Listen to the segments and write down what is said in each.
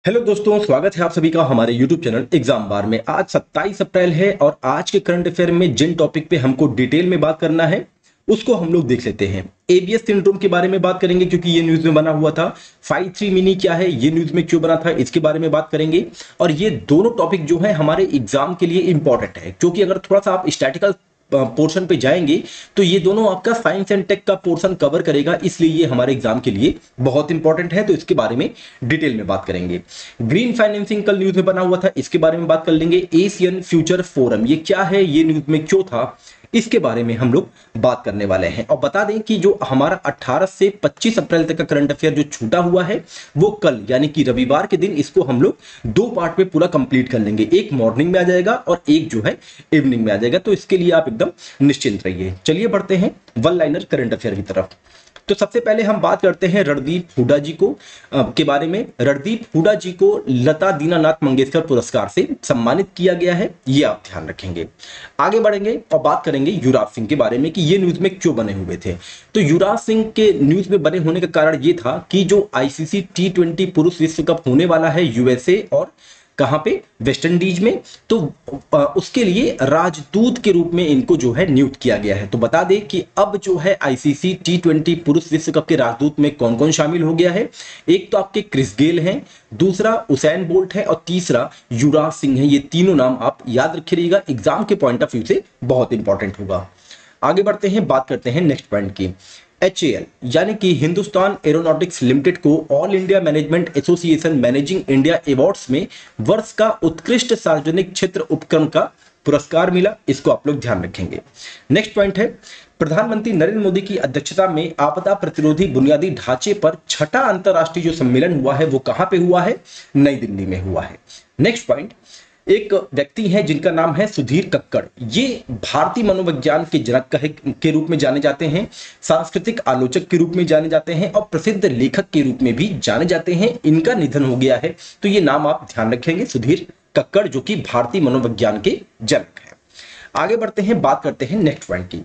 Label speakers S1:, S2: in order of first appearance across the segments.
S1: Hello दोस्तों, स्वागत है आप सभी का हमारे YouTube चैनल एग्जाम बार में। आज 27 अप्रैल है और आज के करंट अफेयर में जिन टॉपिक पे हमको डिटेल में बात करना है उसको हम लोग देख लेते हैं। एबीएस सिंड्रोम के बारे में बात करेंगे क्योंकि ये न्यूज में बना हुआ था। 5-3 मिनी क्या है, ये न्यूज में क्यों बना था, इसके बारे में बात करेंगे। और ये दोनों टॉपिक जो है हमारे एग्जाम के लिए इंपॉर्टेंट है, क्योंकि अगर थोड़ा सा आप स्टैटिकल पोर्शन पे जाएंगे तो ये दोनों आपका साइंस एंड टेक का पोर्शन कवर करेगा, इसलिए ये हमारे एग्जाम के लिए बहुत इंपॉर्टेंट है। तो इसके बारे में डिटेल में बात करेंगे। ग्रीन फाइनेंसिंग कल न्यूज में बना हुआ था, इसके बारे में बात कर लेंगे। एशियन फ्यूचर फोरम ये क्या है, ये न्यूज में क्यों था, इसके बारे में हम लोग बात करने वाले हैं। और बता दें कि जो हमारा 18 से 25 अप्रैल तक का करंट अफेयर जो छूटा हुआ है वो कल यानी कि रविवार के दिन इसको हम लोग दो पार्ट में पूरा कंप्लीट कर लेंगे। एक मॉर्निंग में आ जाएगा और एक जो है इवनिंग में आ जाएगा, तो इसके लिए आप एकदम निश्चिंत रहिए। चलिए बढ़ते हैं वन लाइनर करंट अफेयर की तरफ। तो सबसे पहले हम बात करते हैं रणदीप हुड्डा जी को के बारे में। रणदीप हुड्डा जी को लता दीनानाथ मंगेशकर पुरस्कार से सम्मानित किया गया है, ये आप ध्यान रखेंगे। आगे बढ़ेंगे और बात करेंगे युवराज सिंह के बारे में कि ये न्यूज में क्यों बने हुए थे। तो युवराज सिंह के न्यूज में बने होने का कारण ये था कि जो आईसीसी T20 पुरुष विश्व कप होने वाला है यूएसए और कहां पे, वेस्ट इंडीज में, तो उसके लिए राजदूत के रूप में इनको जो है नियुक्त किया गया है। तो बता दें कि अब जो है आईसीसी T20 पुरुष विश्व कप के राजदूत में कौन कौन शामिल हो गया है। एक तो आपके क्रिस गेल हैं, दूसरा उसैन बोल्ट है और तीसरा युवराज सिंह है। ये तीनों नाम आप याद रखिएगा, एग्जाम के पॉइंट ऑफ व्यू से बहुत इंपॉर्टेंट होगा। आगे बढ़ते हैं, बात करते हैं नेक्स्ट पॉइंट की। HAL यानी कि हिंदुस्तान एरोनॉटिक्स लिमिटेड को all India management association managing India awards में वर्ष का उत्कृष्ट सार्वजनिक क्षेत्र उपक्रम का पुरस्कार मिला, इसको आप लोग ध्यान रखेंगे। नेक्स्ट पॉइंट है, प्रधानमंत्री नरेंद्र मोदी की अध्यक्षता में आपदा प्रतिरोधी बुनियादी ढांचे पर छठा अंतरराष्ट्रीय जो सम्मेलन हुआ है वो कहां पे हुआ है, नई दिल्ली में हुआ है। नेक्स्ट पॉइंट, एक व्यक्ति है जिनका नाम है सुधीर कक्कड़। ये भारतीय मनोविज्ञान के जनक के रूप में जाने जाते हैं, सांस्कृतिक आलोचक के रूप में जाने जाते हैं और प्रसिद्ध लेखक के रूप में भी जाने जाते हैं। इनका निधन हो गया है, तो ये नाम आप ध्यान रखेंगे, सुधीर कक्कड़, जो कि भारतीय मनोविज्ञान के जनक है। आगे बढ़ते हैं, बात करते हैं नेक्स्ट पॉइंट की।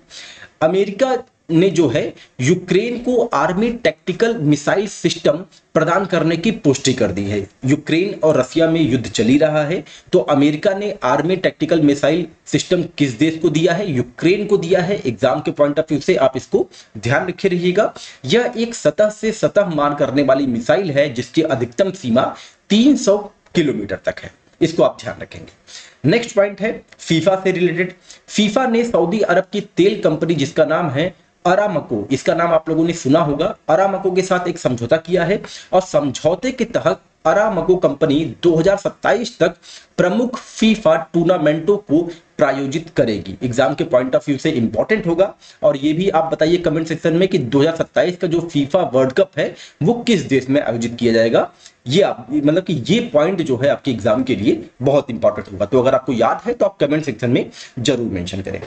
S1: अमेरिका ने जो है यूक्रेन को आर्मी टैक्टिकल मिसाइल सिस्टम प्रदान करने की पुष्टि कर दी है। यूक्रेन और रशिया में युद्ध चली रहा है, तो अमेरिका ने आर्मी टैक्टिकल मिसाइल सिस्टम किस देश को दिया है, यूक्रेन को दिया है। एग्जाम के पॉइंट ऑफ व्यू से आप इसको ध्यान रखे रहिएगा। यह एक सतह से सतह मार करने वाली मिसाइल है जिसकी अधिकतम सीमा 300 किलोमीटर तक है, इसको आप ध्यान रखेंगे। नेक्स्ट पॉइंट है फीफा से रिलेटेड। फीफा ने सऊदी अरब की तेल कंपनी जिसका नाम है अरामको, इसका नाम आप लोगों ने सुना होगा, अरामको के साथ एक समझौता किया है और समझौते के तहत अरामको कंपनी 2027 तक प्रमुख फीफा टूर्नामेंटों को प्रायोजित करेगी। एग्जाम के पॉइंट ऑफ व्यू से इंपॉर्टेंट होगा। और ये भी आप बताइए कमेंट सेक्शन में कि 2027 का जो फीफा वर्ल्ड कप है वो किस देश में आयोजित किया जाएगा। ये आप मतलब कि ये पॉइंट जो है आपके एग्जाम के लिए बहुत इंपॉर्टेंट होगा, तो अगर आपको याद है तो आप कमेंट सेक्शन में जरूर मेंशन करें।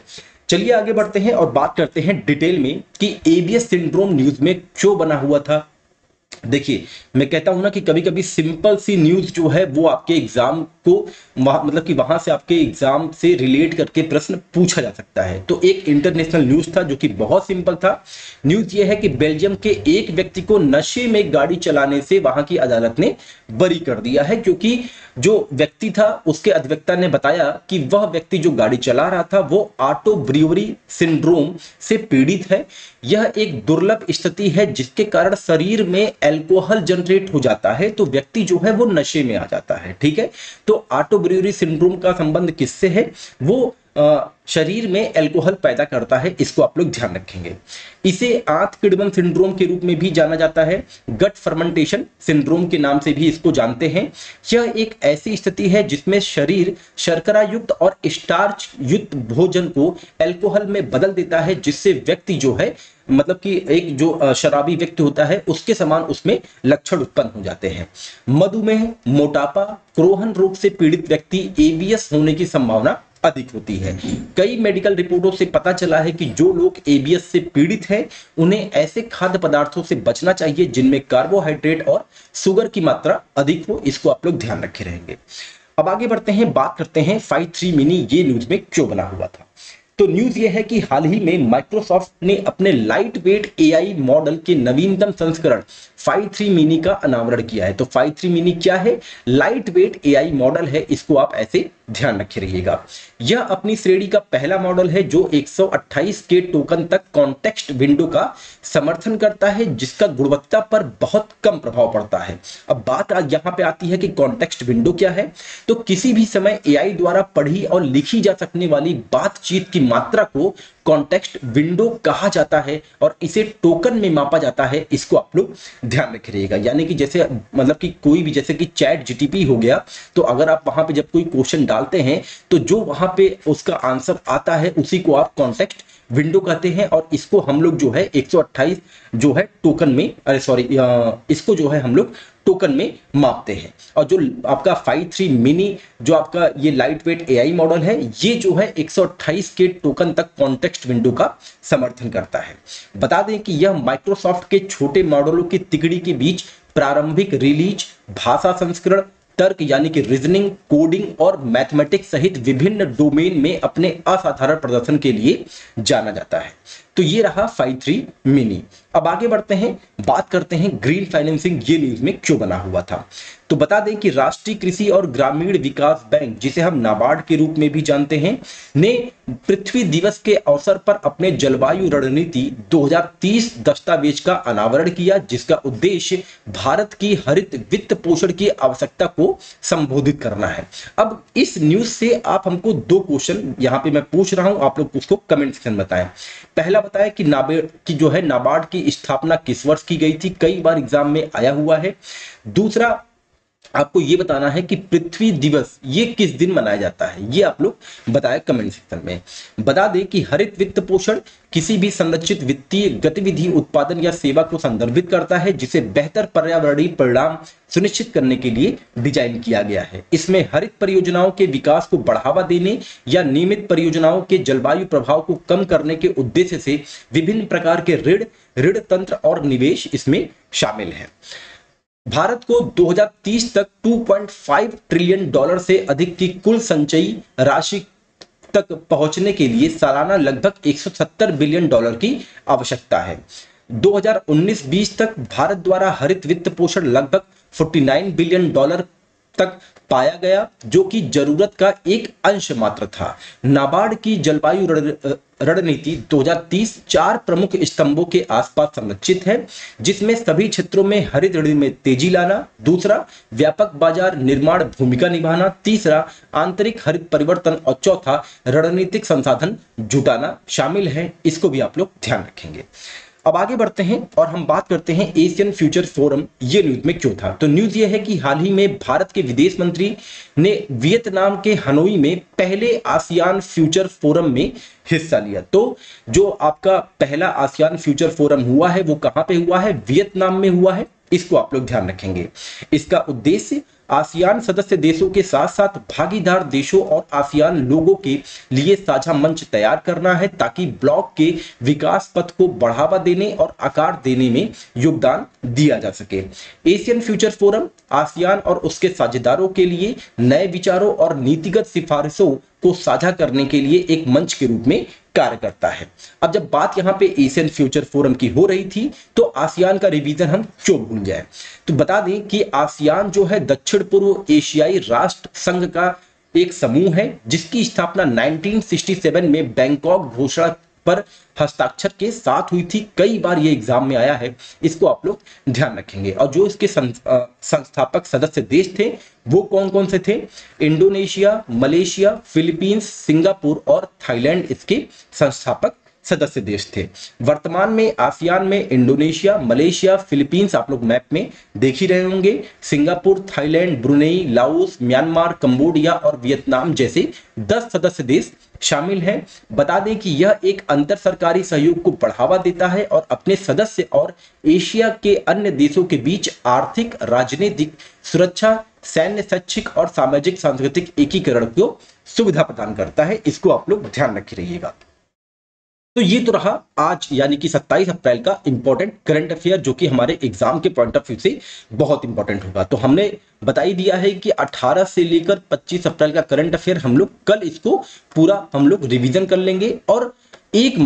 S1: चलिए आगे बढ़ते हैं और बात करते हैं डिटेल में कि एबीएस सिंड्रोम न्यूज में क्यों बना हुआ था। देखिए, मैं कहता हूं ना कि कभी कभी सिंपल सी न्यूज जो है वो आपके एग्जाम को मतलब कि वहां से आपके एग्जाम से रिलेट करके प्रश्न पूछा जा सकता है। तो एक इंटरनेशनल न्यूज था जो कि बहुत सिंपल था। न्यूज ये है कि बेल्जियम के एक व्यक्ति को नशे में गाड़ी चलाने से वहां की अदालत ने बरी कर दिया है, क्योंकि जो व्यक्ति था उसके अधिवक्ता ने बताया कि वह व्यक्ति जो गाड़ी चला रहा था वो ऑटो ब्रीवरी सिंड्रोम से पीड़ित है। यह एक दुर्लभ स्थिति है जिसके कारण शरीर में अल्कोहल जनरेट हो जाता है, तो व्यक्ति जो है वो नशे में आ जाता है। ठीक है, तो ऑटो ब्रीवरी सिंड्रोम का संबंध किससे है, वो शरीर में अल्कोहल पैदा करता है, इसको आप लोग ध्यान रखेंगे। इसे आंत किडमन सिंड्रोम के रूप में भी जाना जाता है, गट फर्मेंटेशन सिंड्रोम के नाम से भी इसको जानते हैं। यह एक ऐसी स्थिति है जिसमें शरीर शर्करा युक्त और स्टार्च युक्त भोजन को अल्कोहल में बदल देता है, जिससे व्यक्ति जो है मतलब कि एक जो शराबी व्यक्ति होता है उसके समान उसमें लक्षण उत्पन्न हो जाते हैं। मधुमेह, मोटापा, क्रोहन रोग से पीड़ित व्यक्ति एबीएस होने की संभावना अधिक होती है। कई मेडिकल रिपोर्टों से पता चला है कि जो लोग एबीएस से पीड़ित हैं उन्हें ऐसे खाद्य पदार्थों से बचना चाहिए जिनमें कार्बोहाइड्रेट और शुगर की मात्रा अधिक हो, इसको आप लोग ध्यान रखे रहेंगे। अब आगे बढ़ते हैं, बात करते हैं 5-3 मिनी ये न्यूज में क्यों बना हुआ था। तो न्यूज ये है कि हाल ही में माइक्रोसॉफ्ट ने अपने लाइट वेट एआई मॉडल के नवीनतम संस्करण 5.3 मिनी का अनावरण किया है। तो 5.3 मिनी क्या है? लाइट वेट एआई मॉडल है, इसको आप ऐसे ध्यान रखे रहिएगा। यह अपनी श्रेणी का पहला मॉडल है जो 128 के टोकन तक कॉन्टेक्स्ट विंडो का समर्थन करता है, जिसका गुणवत्ता पर बहुत कम प्रभाव पड़ता है। अब बात यहां पे आती है कि कॉन्टेक्स्ट विंडो क्या है। तो किसी भी समय एआई द्वारा पढ़ी और लिखी जा सकने वाली बातचीत की मात्रा को कॉन्टेक्स्ट विंडो कहा जाता है और इसे टोकन में मापा जाता है। इसको आप लोग ध्यान रखे रहिएगा। यानी कि जैसे मतलब कि कोई भी, जैसे कि चैट जीटीपी हो गया, तो अगर आप वहां पे जब कोई क्वेश्चन डालते हैं तो जो वहां पे उसका आंसर आता है उसी को आप कॉन्टेक्स्ट विंडो कहते हैं। और इसको हम लोग जो है 128 जो है टोकन में, अरे सॉरी, इसको जो है हम लोग टोकन में मापते हैं। और जो आपका 5.3 मिनी जो आपका ये लाइट वेट एआई मॉडल है, ये जो है 128 के टोकन तक कॉन्टेक्स्ट विंडो का समर्थन करता है। बता दें कि यह माइक्रोसॉफ्ट के छोटे मॉडलों की तिकड़ी के बीच प्रारंभिक रिलीज, भाषा संस्करण, तर्क यानी कि रीजनिंग, कोडिंग और मैथमेटिक्स सहित विभिन्न डोमेन में अपने असाधारण प्रदर्शन के लिए जाना जाता है। तो ये रहा 5.3 मिनी। अब आगे बढ़ते हैं, बात करते हैं ग्रीन फाइनेंसिंग ये न्यूज में क्यों बना हुआ था। तो बता दें कि राष्ट्रीय कृषि और ग्रामीण विकास बैंक, जिसे हम नाबार्ड के रूप में भी जानते हैं, ने पृथ्वी दिवस के अवसर पर अपने जलवायु रणनीति 2030 दस्तावेज का अनावरण किया, जिसका उद्देश्य भारत की हरित वित्त पोषण की आवश्यकता को संबोधित करना है। अब इस न्यूज से आप हमको दो क्वेश्चन यहां पे मैं पूछ रहा हूं, आप लोग उसको कमेंट सेक्शन में बताएं। पहला बताया कि नाबार्ड की स्थापना किस वर्ष की गई थी, कई बार एग्जाम में आया हुआ है। दूसरा आपको ये बताना है कि पृथ्वी दिवस ये किस दिन मनाया जाता है, ये आप लोग बताएं कमेंट सेक्शन में। बता दें कि हरित वित्त पोषण किसी भी संरचित वित्तीय गतिविधि, उत्पादन या सेवा को संदर्भित करता है जिसे बेहतर पर्यावरणीय परिणाम सुनिश्चित करने के लिए डिजाइन किया गया है। इसमें हरित परियोजनाओं के विकास को बढ़ावा देने या नियमित परियोजनाओं के जलवायु प्रभाव को कम करने के उद्देश्य से विभिन्न प्रकार के ऋण तंत्र और निवेश इसमें शामिल है। भारत को 2030 तक 2.5 ट्रिलियन डॉलर से अधिक की कुल संचयी राशि तक पहुंचने के लिए सालाना लगभग 170 बिलियन डॉलर की आवश्यकता है। 2019-20 तक भारत द्वारा हरित वित्त पोषण लगभग 49 बिलियन डॉलर तक पाया गया, जो कि जरूरत का एक अंश मात्र था। नाबार्ड की जलवायु रणनीति 2030 4 प्रमुख स्तंभों के आसपास संरचित है, जिसमें सभी क्षेत्रों में हरित ऋण में तेजी लाना, दूसरा व्यापक बाजार निर्माण भूमिका निभाना, तीसरा आंतरिक हरित परिवर्तन और चौथा रणनीतिक संसाधन जुटाना शामिल है। इसको भी आप लोग ध्यान रखेंगे। अब आगे बढ़ते हैं और हम बात करते हैं एशियन फ्यूचर फोरम ये न्यूज में क्यों था। तो न्यूज ये है कि हाल ही में भारत के विदेश मंत्री ने वियतनाम के हनोई में पहले आसियान फ्यूचर फोरम में हिस्सा लिया। तो जो आपका पहला आसियान फ्यूचर फोरम हुआ है वो कहां पे हुआ है? वियतनाम में हुआ है। इसको आप लोग ध्यान रखेंगे। इसका उद्देश्य आसियान सदस्य देशों के साथ साथ भागीदार देशों और आसियान लोगों के लिए साझा मंच तैयार करना है, ताकि ब्लॉक के विकास पथ को बढ़ावा देने और आकार देने में योगदान दिया जा सके। एशियन फ्यूचर फोरम आसियान और उसके साझेदारों के लिए नए विचारों और नीतिगत सिफारिशों को साझा करने के लिए एक मंच के रूप में कार्य करता है। अब जब बात यहां पे एशियन फ्यूचर फोरम की हो रही थी, तो आसियान का रिवीजन हम क्यों भूल जाए। तो बता दें कि आसियान जो है दक्षिण पूर्व एशियाई राष्ट्र संघ का एक समूह है, जिसकी स्थापना 1967 में बैंकॉक घोषणा पर हस्ताक्षर के साथ हुई थी। कई बार ये एग्जाम में आया है, इसको आप लोग ध्यान रखेंगे। और जो इसके संस्थापक सदस्य देश थे वो कौन कौन से थे? इंडोनेशिया, मलेशिया, फिलीपींस, सिंगापुर और थाईलैंड इसके संस्थापक सदस्य देश थे। वर्तमान में आसियान में इंडोनेशिया, मलेशिया, फिलीपींस आप लोग मैप में देख ही रहे होंगे, Singapore, Thailand, Brunei, Laos, Myanmar, Cambodia और वियतनाम जैसे 10 सदस्य देश शामिल हैं। बता दें कि यह एक अंतर सरकारी सहयोग को बढ़ावा देता है और अपने सदस्य और एशिया के अन्य देशों के बीच आर्थिक, राजनीतिक, सुरक्षा, सैन्य, शैक्षिक और सामाजिक सांस्कृतिक एकीकरण को सुविधा प्रदान करता है। इसको आप लोग ध्यान रखे रहिएगा। तो ये तो रहा आज यानी कि 27 अप्रैल का इंपॉर्टेंट करंट अफेयर, जो कि हमारे एग्जाम के पॉइंट ऑफ व्यू से बहुत इंपॉर्टेंट होगा। तो हमने बता ही दिया है कि 18 से लेकर 25 अप्रैल का करंट अफेयर हम लोग कल इसको पूरा हम लोग रिवीजन कर लेंगे, और 1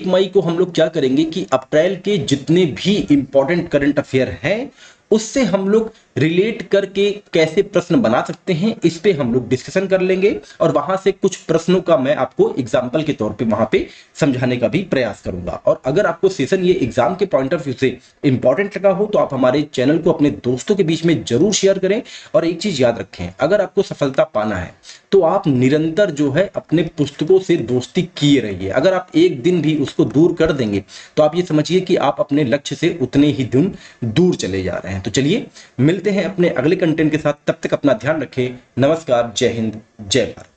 S1: मई को हम लोग क्या करेंगे कि अप्रैल के जितने भी इंपॉर्टेंट करंट अफेयर हैं उससे हम लोग रिलेट करके कैसे प्रश्न बना सकते हैं, इस पे हम लोग डिस्कशन कर लेंगे, और वहां से कुछ प्रश्नों का मैं आपको एग्जाम्पल के तौर पे वहां पे समझाने का भी प्रयास करूंगा। और अगर आपको सेशन ये एग्जाम के पॉइंट ऑफ व्यू से इंपॉर्टेंट लगा हो तो आप हमारे चैनल को अपने दोस्तों के बीच में जरूर शेयर करें। और एक चीज याद रखें, अगर आपको सफलता पाना है तो आप निरंतर जो है अपने पुस्तकों से दोस्ती किए रहिए। अगर आप एक दिन भी उसको दूर कर देंगे तो आप ये समझिए कि आप अपने लक्ष्य से उतने ही दिन दूर चले जा रहे हैं। तो चलिए मिलते हैं अपने अगले कंटेंट के साथ, तब तक अपना ध्यान रखें। नमस्कार, जय हिंद, जय भारत।